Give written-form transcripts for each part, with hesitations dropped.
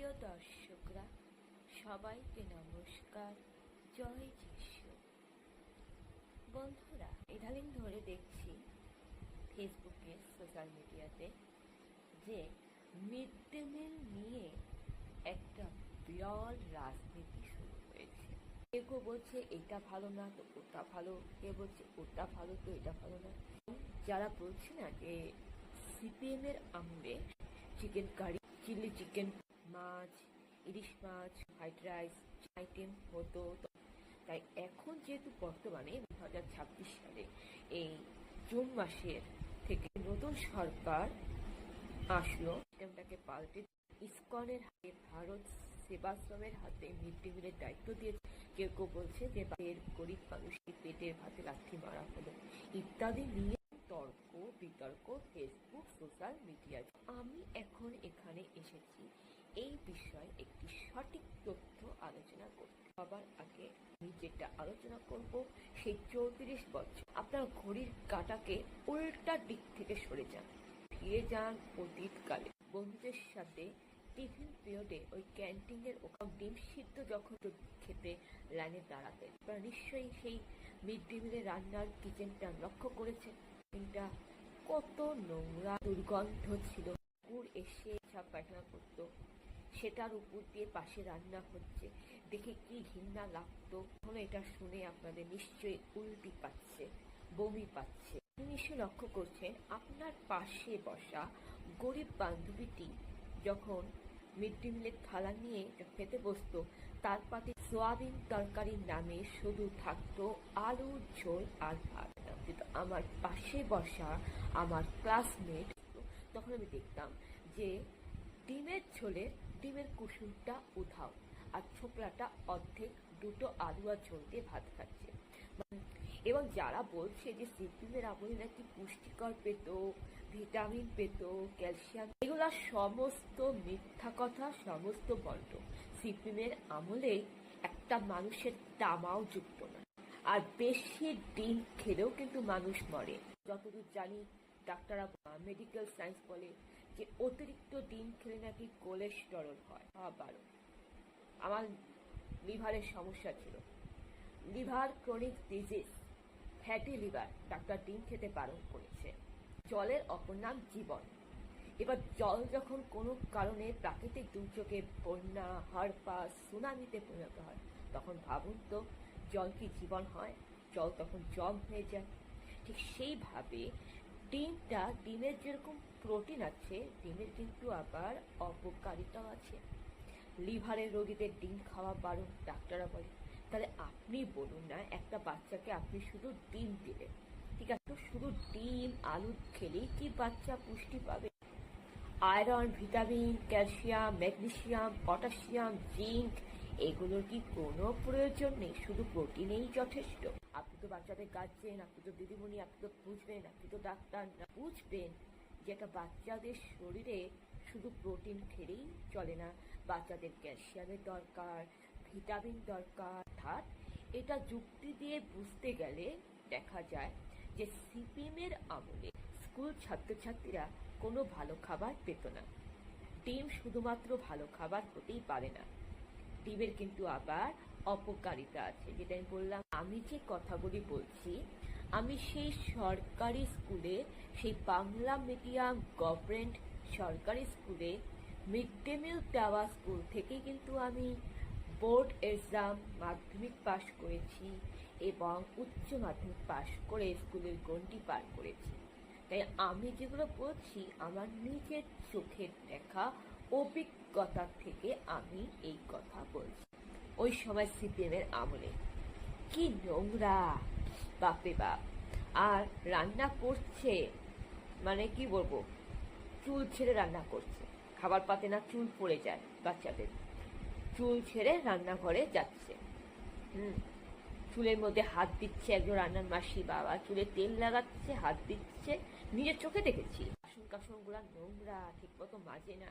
প্রিয় দর্শকরা, সবাইকে নমস্কার। জয় যিশু। বন্ধুরা, ইদানিং ধরে দেখছি ফেসবুকে, সোশ্যাল মিডিয়াতে যে মিড ডে মিল নিয়ে একটা বিরল রাজনীতি শুরু হয়েছে। কেউ বলছে এটা ভালো না তো ওটা ভালো, কেউ বলছে ওটা ভালো তো এটা ভালো না। যারা বলছে না যে সিপিএম এর আমলে চিকেন কারি, চিলি চিকেন, মাছ, ইলিশ মাছ, ফ্রাইড রাইস আইটেম হতো, তাই এখন যেহেতু বর্তমানে 2026 সালে এই জুন মাসের থেকে নতুন সরকার আসলো, সিস্টেমটাকে পাল্টে ইসকনের হাতে, ভারত সেবাশ্রমের হাতে মিড ডে মিলের দায়িত্ব দিয়েছে। কেউ কেউ বলছে যে গরিব মানুষকে পেটের ভাতে লাথি মারা হলো, ইত্যাদি নিয়ে তর্ক বিতর্ক ফেসবুক, সোশ্যাল মিডিয়ায়। আমি এখন এখানে এসেছি এই বিষয়ে একটি সঠিক তথ্য আলোচনা করতে। সবার আগে আমি যেটা আলোচনা করব সেই 34 বছর। আপনার ঘড়ির কাঁটাকে উল্টা দিক থেকে সরে যান, ফিরে যান অতীতকালে। বন্ধুদের সাথে টিফিন পিরিয়ডে ওই ক্যান্টিনের ওখানে ডিম সিদ্ধ যখন খেতে লাইনে দাঁড়াতেন, আপনারা নিশ্চয়ই সেই মিড ডে মিলের রান্নার কিচেনটা লক্ষ্য করেছেন। কিচেনটা কত নোংরা, দুর্গন্ধ ছিল। কুকুর এসে ছাপ পায়খানা করতো, সেটার উপর দিয়ে পাশে রান্না হচ্ছে, দেখে কি ঘৃণা লাগতো। এখন এটা শুনে আপনাদের নিশ্চয়ই উল্টি পাচ্ছে, বমি পাচ্ছে। নিশ্চয়ই লক্ষ্য করছেন আপনার পাশে বসা গরিব বান্ধবীটি যখন মিড ডে মিলের থালা নিয়ে খেতে বসতো, তার পাতে সোয়াবিন তরকারির নামে শুধু থাকতো আলুর ঝোল আর ভাত। কিন্তু আমার পাশে বসা আমার ক্লাসমেট, তখন আমি দেখতাম যে ডিমের ঝোলে ডিমের কুসুমটা উধাও আর ছোকলাটা অর্ধেক, দুটো আলু আর ঝোল দিয়ে ভাত খাচ্ছে। এবং যারা বলছে যে সিপিএমের আমলে নাকি পুষ্টিকর পেত, ভিটামিন পেত, ক্যালসিয়াম, এগুলা সমস্ত মিথ্যা কথা, সমস্ত বল্ট। সিপিএমের আমলে একটা মানুষের তামাও যুক্ত না, আর বেশি ডিম খেলেও কিন্তু মানুষ মরে। যতদূর জানি ডাক্তাররা, মেডিকেল সায়েন্স বলে যে অতিরিক্ত ডিম খেলে নাকি কোলেস্টেরল হয়। আবারও আমার লিভারের সমস্যা ছিল, liver chronic disease, fatty liver, doctor ডিম খেতে বারণ করেছে। জলের অপর নাম জীবন। এবার জল যখন কোনো কারণে প্রাকৃতিক দুর্যোগে, বন্যা, হাড়পাস, সুনামিতে পরিণত হয়, তখন ভাবুন তো জল কি জীবন হয়? জল তখন জম হয়ে যায়। ঠিক সেইভাবে ডিমের যেরকম প্রোটিন আছে, ডিমের কিন্তু আবার অপকারিতাও আছে। লিভারের রোগীদের ডিম খাওয়া বারণ, ডাক্তাররা বলে। তাহলে আপনি বলুন না, একটা বাচ্চাকে আপনি শুধু ডিম দিলেন, ঠিক আছে, শুধু ডিম আলু খেলেই কি বাচ্চা পুষ্টি পাবে? Iron, vitamin, calcium, magnesium, potassium, zinc, এগুলোর কি কোনো প্রয়োজন নেই? শুধু প্রোটিনেই যথেষ্ট? আপনি তো বাচ্চাদের গার্জেন, আপনি তো দিদিমণি, আপনি তো বুঝবেন, আপনি তো ডাক্তার, না বুঝবেন যে একটা বাচ্চাদের শরীরে শুধু প্রোটিন খেলেই চলে না, বাচ্চাদের ক্যালসিয়ামের দরকার, ভিটামিন দরকার। অর্থাৎ এটা যুক্তি দিয়ে বুঝতে গেলে দেখা যায় যে সিপিএমের আমলে স্কুল ছাত্রছাত্রীরা কোনো ভালো খাবার পেত না। ডিম শুধুমাত্র ভালো খাবার হতেই পারে না, ডিমের কিন্তু আবার অপকারিতা আছে। যেটা আমি বললাম, আমি যে কথাগুলি বলছি, আমি সেই সরকারি স্কুলে, সেই বাংলা মিডিয়াম গভর্নমেন্ট সরকারি স্কুলে মিড ডে মিল দেওয়া স্কুল থেকে কিন্তু আমি বোর্ড এক্সাম, মাধ্যমিক পাশ করেছি এবং উচ্চ মাধ্যমিক পাশ করে স্কুলের গণ্ডি পার করেছি। তাই আমি যেগুলো বলছি আমার নিজের চোখের দেখা অভিজ্ঞতা থেকে আমি এই কথা বলছি। ওই সময় সিপিএম এর আমলে কি নোংরা, বাপরে বাপ। আর রান্না করছে মানে কি বলবো, চুল ছেড়ে রান্না করছে, খাবার পাতে না চুল পড়ে যায় বাচ্চাদের, চুল ছেড়ে রান্নাঘরে যাচ্ছে, চুলের মধ্যে হাত দিচ্ছে একজন রান্নার মাসি, বাবা চুলে তেল লাগাচ্ছে, হাত দিচ্ছে, নিজের চোখে দেখেছি। বাসন গুলা নোংরা, ঠিক মতো মাজে না।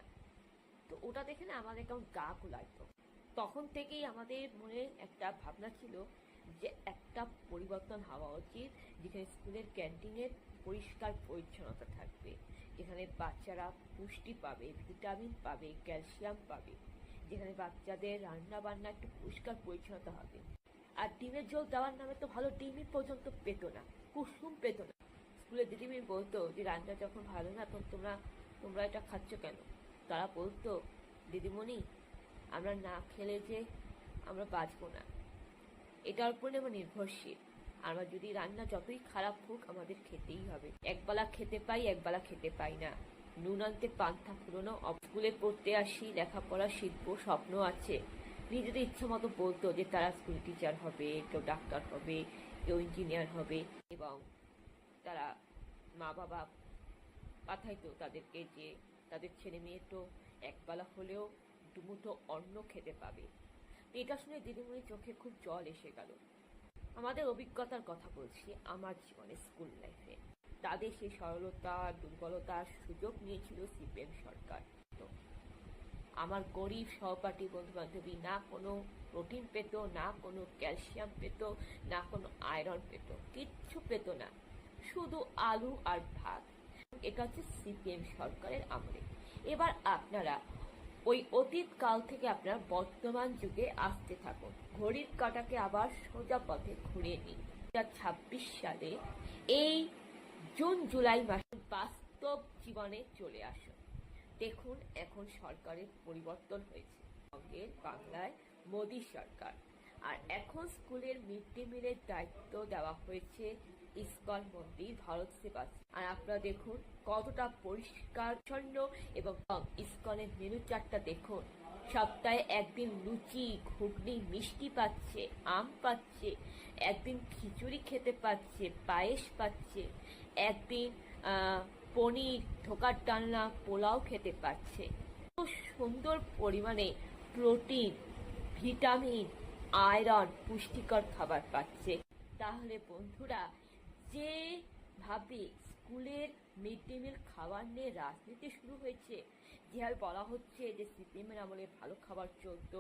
তো ওটা দেখে না আমাদের কেমন গা কুলাইতো। তখন থেকেই আমাদের মনে একটা ভাবনা ছিল যে একটা পরিবর্তন হওয়া উচিত, যেখানে স্কুলের ক্যান্টিনের পরিষ্কার পরিচ্ছন্নতা থাকবে, যেখানে বাচ্চারা পুষ্টি পাবে, ভিটামিন পাবে, ক্যালসিয়াম পাবে, যেখানে বাচ্চাদের রান্না বান্না একটু পরিষ্কার পরিচ্ছন্নতা হবে। আর ডিমের ঝোল দেওয়ার নামে তো ভালো ডিমই পর্যন্ত পেত না, কুসুম পেত না। স্কুলে দিদিমণি বলতো যে রান্না যখন ভালো না তখন তোমরা এটা খাচ্ছ কেন? তারা বলতো, দিদিমণি আমরা না খেলে যে আমরা বাঁচবো না, এটার উপরে আমরা নির্ভরশীল। আমরা যদি রান্না যতই খারাপ হোক আমাদের খেতেই হবে। একবেলা খেতে পাই, একবেলা খেতে পাই না, নুন আনতে পান্থা ফুরোনো। স্কুলে পড়তে আসি, লেখাপড়া শিখবো, স্বপ্ন আছে। নিজেদের ইচ্ছা মতো বলতো যে তারা স্কুল টিচার হবে, কেউ ডাক্তার হবে, কেউ ইঞ্জিনিয়ার হবে, এবং তারা মা বাবা পাঠাইতো তাদেরকে যে তাদের ছেলে মেয়ে তো একবেলা হলেও দুমুঠো অন্ন খেতে পাবে। এটা শুনে দিদিমণির চোখে খুব জল এসে গেল। আমাদের অভিজ্ঞতার কথা বলছি, আমার জীবনে স্কুল লাইফে তাদের সেই সরলতা দুর্বলতার সুযোগ নিয়েছিল সিপিএম সরকার। তো আমার গরিব সহপাঠী বন্ধু বান্ধবী না কোনো প্রোটিন পেত, না কোনো ক্যালসিয়াম পেত, না কোনো আয়রন পেত, কিচ্ছু পেত না, শুধু আলু আর ভাত। এটা হচ্ছে সিপিএম সরকারের আমলে। এবার আপনারা ওই অতীত কাল থেকে আপনারা বর্তমান যুগে আসতে থাকুন, ঘড়ির কাঁটাকে আবার সোজা পথে ঘুরিয়ে নিন। 2026 সালে এই জুন জুলাই মাসে বাস্তব জীবনে চলে আসুন। দেখুন এখন সরকারের পরিবর্তন হয়েছে, বাংলায় মোদী সরকার। আর এখন স্কুলের মিড ডে মিলের দায়িত্ব দেওয়া হয়েছে ইসকন মন্দির ভারত সেবাশ্রম। আর আপনারা দেখুন কতটা পরিষ্কার পরিচ্ছন্ন, এবং ইসকনের মেনু চার্টটা দেখুন। সপ্তাহে একদিন লুচি, ঘুগনি, মিষ্টি পাচ্ছে, আম পাচ্ছে, একদিন খিচুড়ি খেতে পাচ্ছে, পায়েস পাচ্ছে, একদিন পনির, ধোকার ডালনা, পোলাও খেতে পাচ্ছে। খুব সুন্দর পরিমাণে প্রোটিন, ভিটামিন, আয়রন, পুষ্টিকর খাবার পাচ্ছে। তাহলে বন্ধুরা, যেভাবে স্কুলের মিড ডে মিল খাবার নিয়ে রাজনীতি শুরু হয়েছে, যেভাবে বলা হচ্ছে যে সিপিএমের আমলে ভালো খাবার চলতো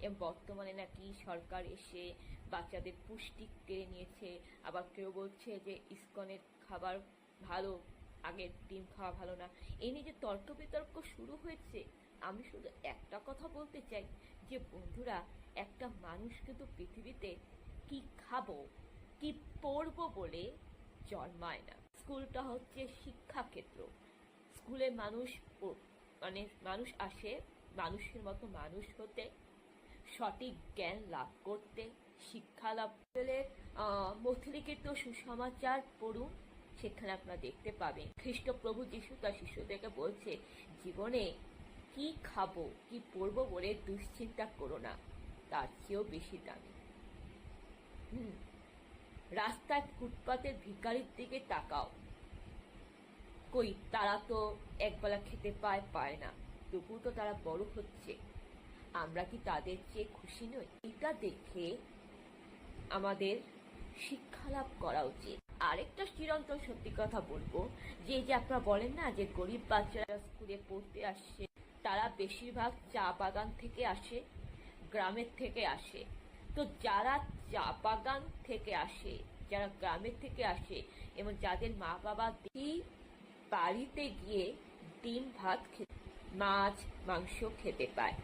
এবং বর্তমানে নাকি সরকার এসে বাচ্চাদের পুষ্টি কেড়ে নিয়েছে, আবার কেউ বলছে যে ইসকনের খাবার ভালো, আগের ডিম খাওয়া ভালো না, এই নিয়ে যে তর্ক বিতর্ক শুরু হয়েছে, আমি শুধু একটা কথা বলতে চাই যে বন্ধুরা, একটা মানুষ কিন্তু পৃথিবীতে কি খাবো কি পড়বো বলে জন্মায় না। স্কুলটা হচ্ছে শিক্ষাক্ষেত্র। স্কুলে মানুষ আসে মানুষের মতো মানুষ হতে, সঠিক জ্ঞান লাভ করতে, শিক্ষা লাভ করলে। মথলিখিত সুসমাচার পড়ুন, সেখানে আপনারা দেখতে পাবেন খ্রিস্টপ্রভু যিশু তার শিষ্যদেরকে বলছে, জীবনে কি খাবো কি পড়বো বলে দুশ্চিন্তা করো না, তার চেয়েও বেশি দামি। রাস্তায় ফুটপাতের ভিখারির দিকে তাকাও, কই তারা তো একবেলা খেতে পায় না, তবু তো তারা বড় হচ্ছে, আমরা কি তাদের চেয়ে খুশি নই? এটা দেখে আমাদের শিক্ষা লাভ করা উচিত। আরেকটা চিরন্তন সত্যি কথা বলবো, যে আপনারা বলেন না যে গরিব বাচ্চারা স্কুলে পড়তে আসছে, তারা বেশিরভাগ চা বাগান থেকে আসে, গ্রামের থেকে আসে। তো যারা চা বাগান থেকে আসে, যারা গ্রামের থেকে আসে, এবং যাদের মা বাবা বাড়িতে গিয়ে ডিম ভাত, মাছ মাংস খেতে পায়,